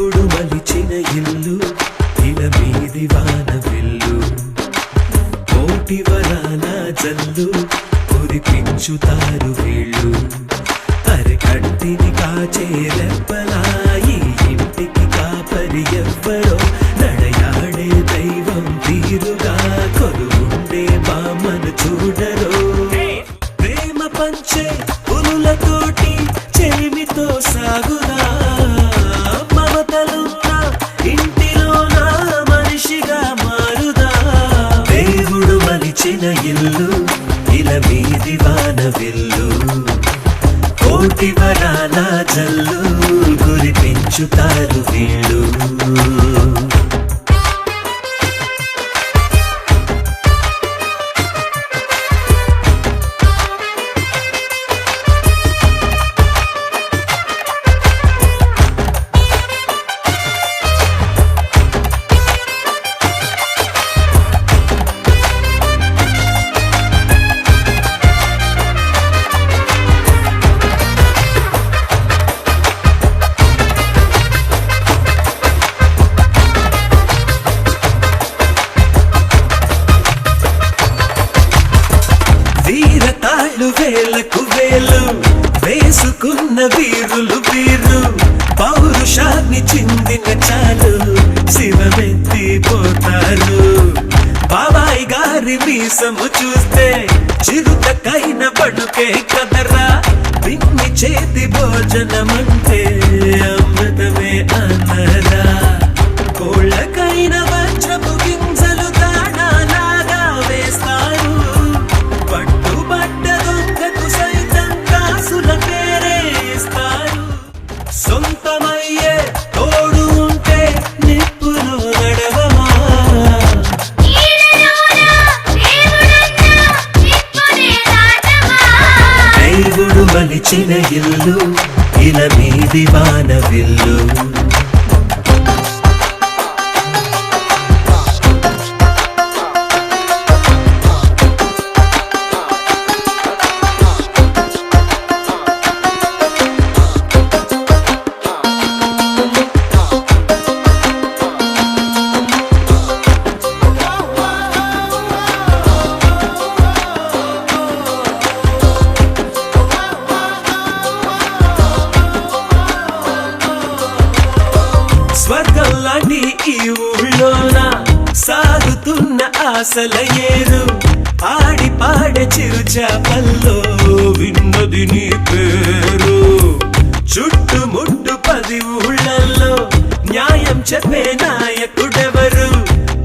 దేవుడు మలిచిన ఇల్లు ఇల మీది వాన విల్లు కోటి వరాల జల్లు కురిపించుతారు వీళ్ళు అరకంటిని కాచే రెప్పలా ఈ ఇంటికి కాపరి ఎవ్వరో నడయాడే దైవం తీరుగా కొలువుండే బామ్మను చూడరో ప్రేమ పంచే పులులతోటి చెలిమితో సాగురా మమతలున్నా ఇంటిలోన మనిషిగా మారుదా దేవుడు మలిచిన ఇల్లు ఇల మీది వాన విల్లు కోటి వరాల జల్లు కురిపించుతారు వీళ్ళు వేలకు వేలు వేసుకున్న వీరులు వీరు పౌరుషాన్ని చిందిన చాలు శివమెత్తిపోతారు బాబాయ్ గారి మీసము చూస్తే చిరుతకైన బడుకే కదరా విన్ని చేతి భోజనమంటే అమృతమే అన్నరా కోళ్ళకైన వజ్రపు గింజలు దాణాలాగా వేస్తారు సొంతమయ్యే తోడు ఉంటే నిప్పులో నడవమా దేవుడు మలిచిన ఇల్లు ఇల మీది వాన విల్లు స్వర్గంలాంటి ఈ ఊళ్ళోన సాగుతున్న ఆశల ఏరు ఆడి పాడే చిరుచాపల్లో విన్నది నీ పేరు చుట్టుముట్టు 10 ఊళ్ళల్లో న్యాయం చెప్పే నాయకుడెవరు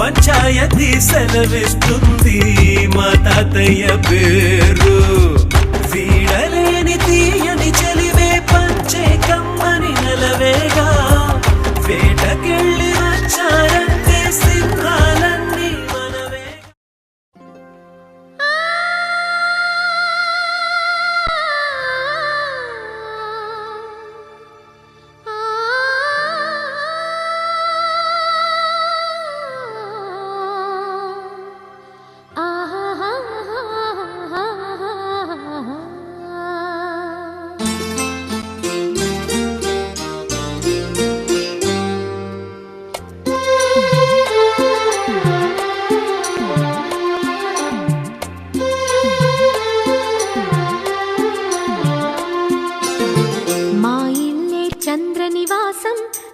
పంచాయతీ సెలవిస్తుంది మా తాతయ్య పేరు వీడలేని తీయని చెలివే పంచే కమ్మని నెలవేగా వేటకెళ్ళి వచ్చారంటే సింహాలన్నీ మనవే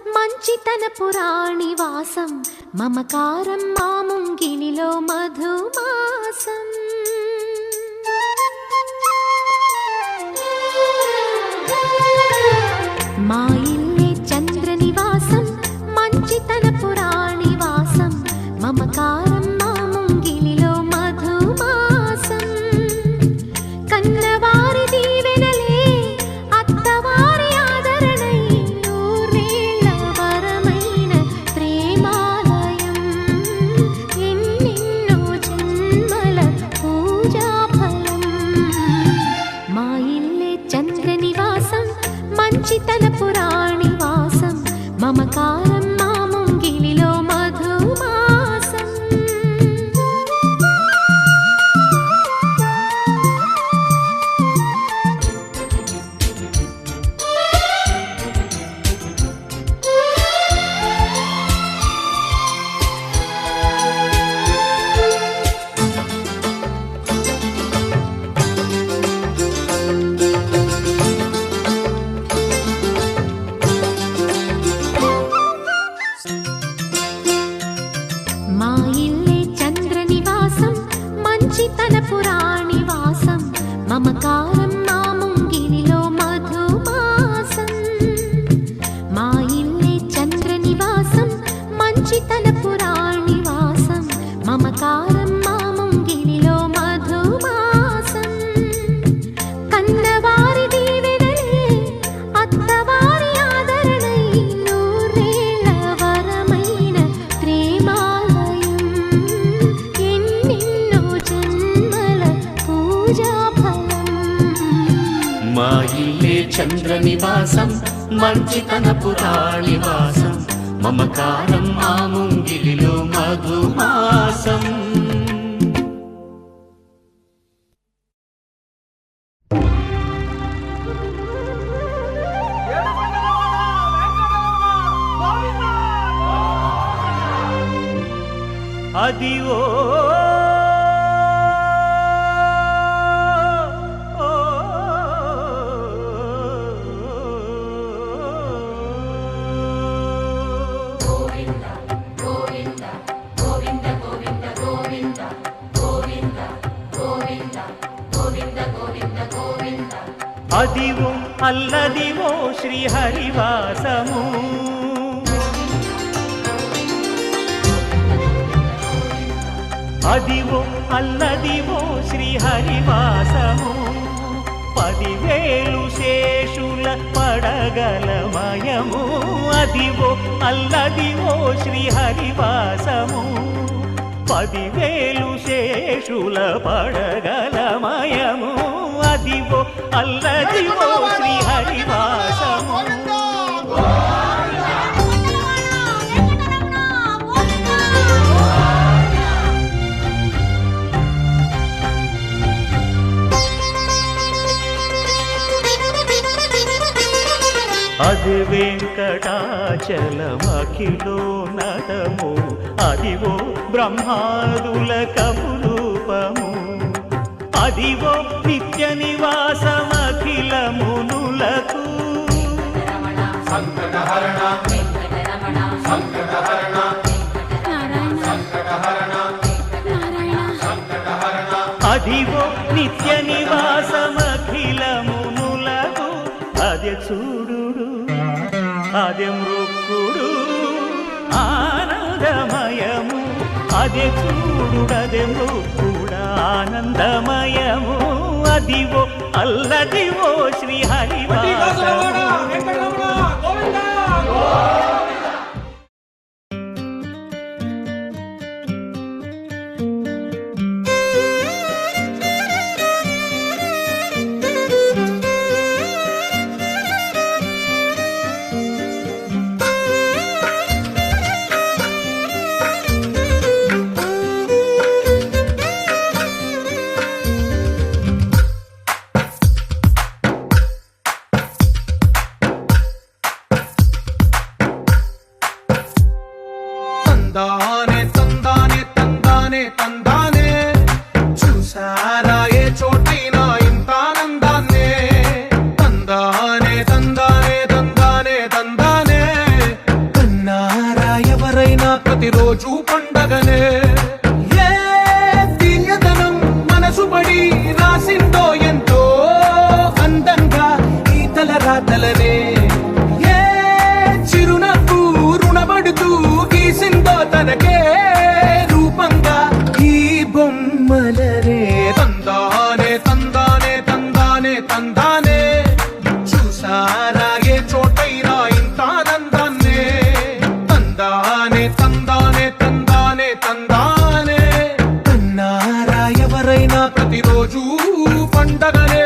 మంచితన పురాణివాసం మమకారం మా ముంగిలిలో మధుమాసం మా ఇల్లే చంద్రనివాసం మంచితన పురాణివాసం మమకారం మా ముంగిలిలో మధుమాసం కన్నవారి దీవెనలే అత్తవారి ఆదరణై నూరేళ్ల వరమైన ప్రేమాలయం ఎన్నెన్నో జన్మల పూజాఫలం మా ఇల్లే చంద్రనివాసం మంచితన పురాణివాసం మమకారం మా ముంగిలిలో మధుమాసం ఇల్లే చంద్ర నివాసం మంచితనపు రాణివాసం మమకారం మా ముంగిలిలో మధుమాసం. అదివో అదివో అల్లదివో శ్రీహరివాసము అదివో అల్లదివో శ్రీహరివాసము 10,000 శేషుల పడగలమయము అదివో అల్లదివో శ్రీహరివాసము 10,000 శేషుల పడగలమయము అదివో అల్లదివో శ్రీహరివాసము. అది వెంకటాచలమఖిలో నటము అదివో బ్రహ్మాదుల కపురూపము అదివో నిత్య నివాసమఖిల మునులకు సంకటహరణ సంకటహరణ సంకటహరణ అదివో నిత్య నివాసమఖిల మునులకు అదే చూడు అదే మృక్కుడు ఆనందమయము అదే చూడుడదే మృక్కుడ ఆనందమయము అదివో అల్లదివో శ్రీహరివాసము. తందానే తందానే తందానే తందానే చూసారా ఏ చోటైనా ఇంత ఆనందాన్నే తందానే తందానే తందానే తందానే కన్నారా ఎవరైనా ప్రతిరోజు పండగనే ఏ తీయదనం మనసు పడి రాసిందో ఎంతో అందంగా ఈ తల రాతలనే ఏ చిరునవ్వు రుణపడుతూ గీసిందో తనకే రూపంగా ఈ బొమ్మలరే తందానే తందానే తందానే తందానే చూసారా ఏ చోటైనా ఇంత ఆనందాన్నే తందానే తందానే తందానే తందానే కన్నారా ఎవరైనా ప్రతిరోజు పండగనే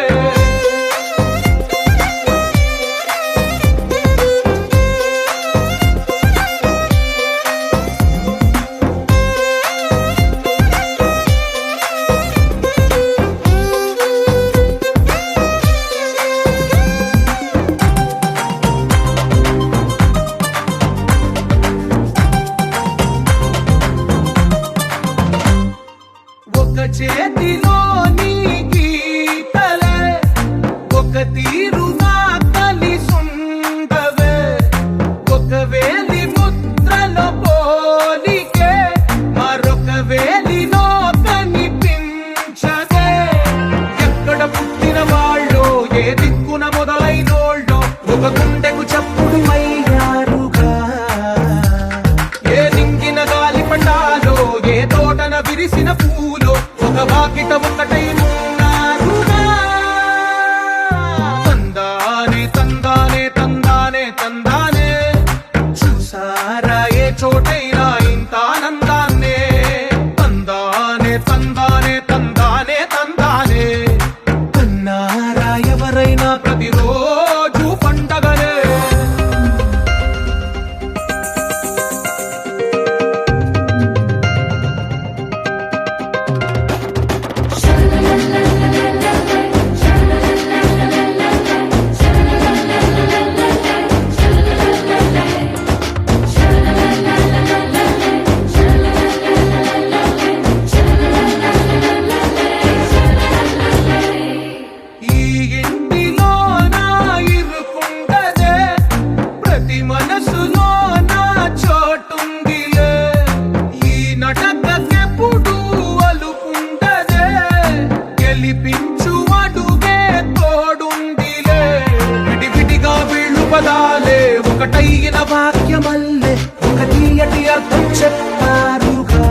పదాలే ఒకటైన వాక్యమల్లే ఒక తీయటి అర్థం చెప్పారుగా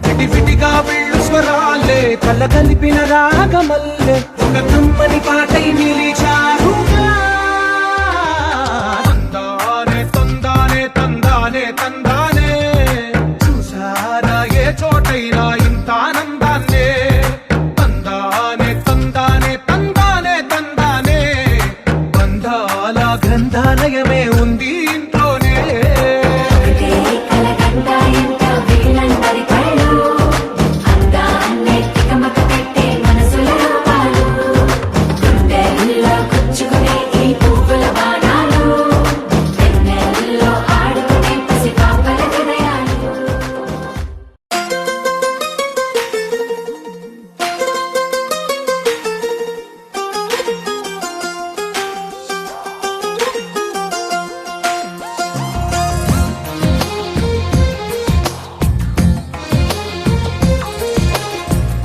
విడివిడిగా వెళ్ళు స్వరాలే కల కలిపిన రాగమల్లే ఒక కమ్మని పాటై నిలిచారుగా తందానే తందానే తందానే తందానే చూసారా ఏ చోటైనా ఇంత ఆనందాన్నే తందానే తందానే తందానే తందానే బంధాల గ్రంథాలయమే ఉంది ఇంట్లోనే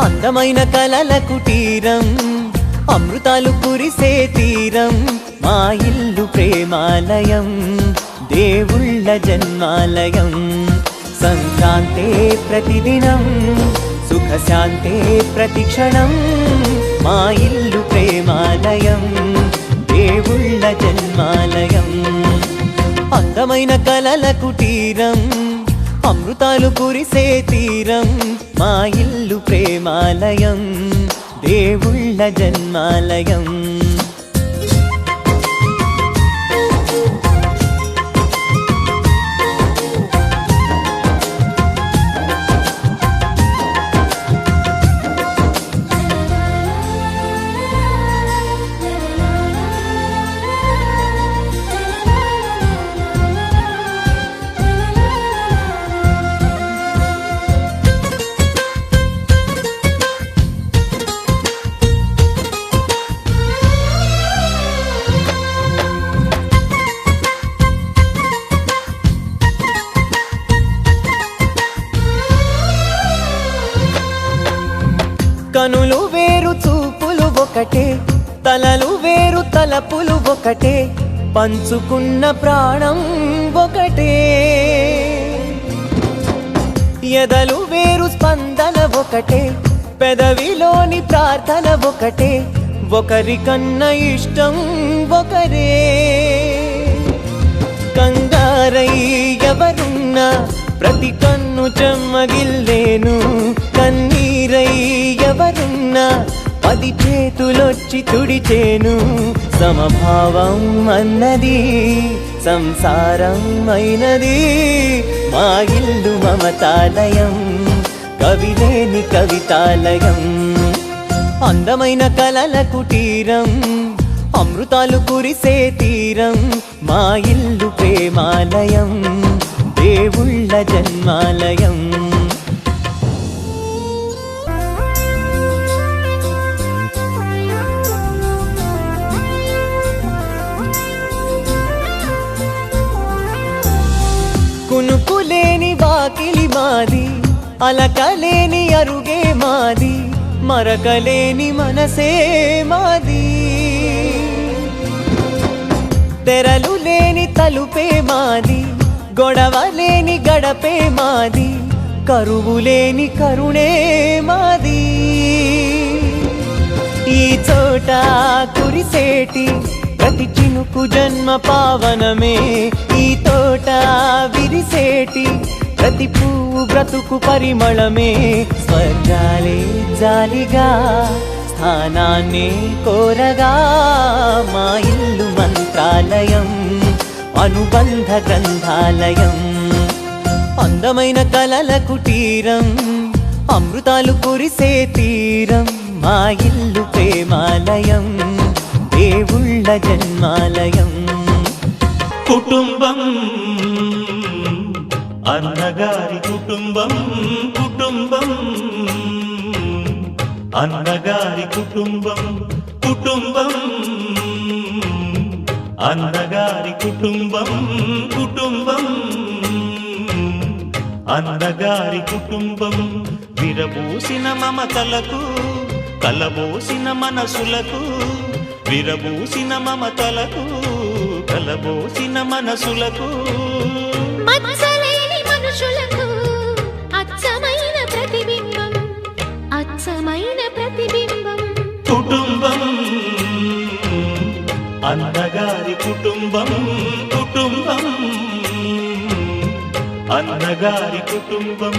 అందమైన కలల కుటీరం అమృతాలు కురిసే తీరం మా ఇల్లు ప్రేమాలయం దేవుళ్ళ జన్మాలయం సంక్రాంతే ప్రతిదినం సుఖశాంతే ప్రతిక్షణం మా ఇల్లు ప్రేమాలయం దేవుళ్ళ జన్మాలయం అందమైన కలల కుటీరం అమృతాలు కురిసే తీరం మా ఇల్లు ప్రేమాలయం దేవుళ్ళ జన్మాలయం కనులు వేరు చూపులు ఒకటే తలలు వేరు తలపులు ఒకటే పంచుకున్న ప్రాణం ఒకటే ఎదలు వేరు స్పందన ఒకటే పెదవిలోని ప్రార్థన ఒకటే ఒకరికన్నా ఇష్టం ఒకరే కంగారై ఎవరున్నా ప్రతి కన్ను చెమ్మగిల్లేను కన్నీరై ఎవరున్నా 10 చేతులొచ్చి తుడిచేను సమభావం అన్నది సంసారం అయినది మా ఇల్లు మమతాలయం కవిలేని కవితాలయం అందమైన కలల కుటీరం అమృతాలు కురిసే తీరం మా ఇల్లు ప్రేమాలయం దేవుళ్ళ జన్మాలయం కునుకులేని వాకిలి మాది అలకలేని అరుగే మాది మరకలేని మనసే మాది తెరలు లేని తలుపే మాది గొడవ లేని గడపే మాది కరువు లేని కరుణే మాది ఈ చోట కురిసేటి ప్రతి చినుకు జన్మ పావనమే ఈ తోట విరిసేటి ప్రతి పువ్వు బ్రతుకు పరిమళమే స్వర్గాలే జాలిగా స్థానాన్ని కోరగా మా ఇల్లు మంత్రాలయం అనుబంధ గ్రంథాలయం అందమైన కలల కుటీరం అమృతాలు కురిసే తీరం మా ఇల్లు ప్రేమాలయం దేవుళ్ళ జన్మాలయం కుటుంబం అన్నగారి కుటుంబం కుటుంబం అన్నగారి కుటుంబం కుటుంబం అన్నగారి కుటుంబం కుటుంబం అన్నగారి కుటుంబం విరబూసిన మమతలకు కలబోసిన మనసులకు విరబూసిన మమతలకు కలబోసిన మనసులకు మచ్చలేని మనుషులకు అచ్చమైన ప్రతిబింబం అచ్చమైన ప్రతిబింబం కుటుంబం అన్నగారి కుటుంబం కుటుంబం అన్నగారి కుటుంబం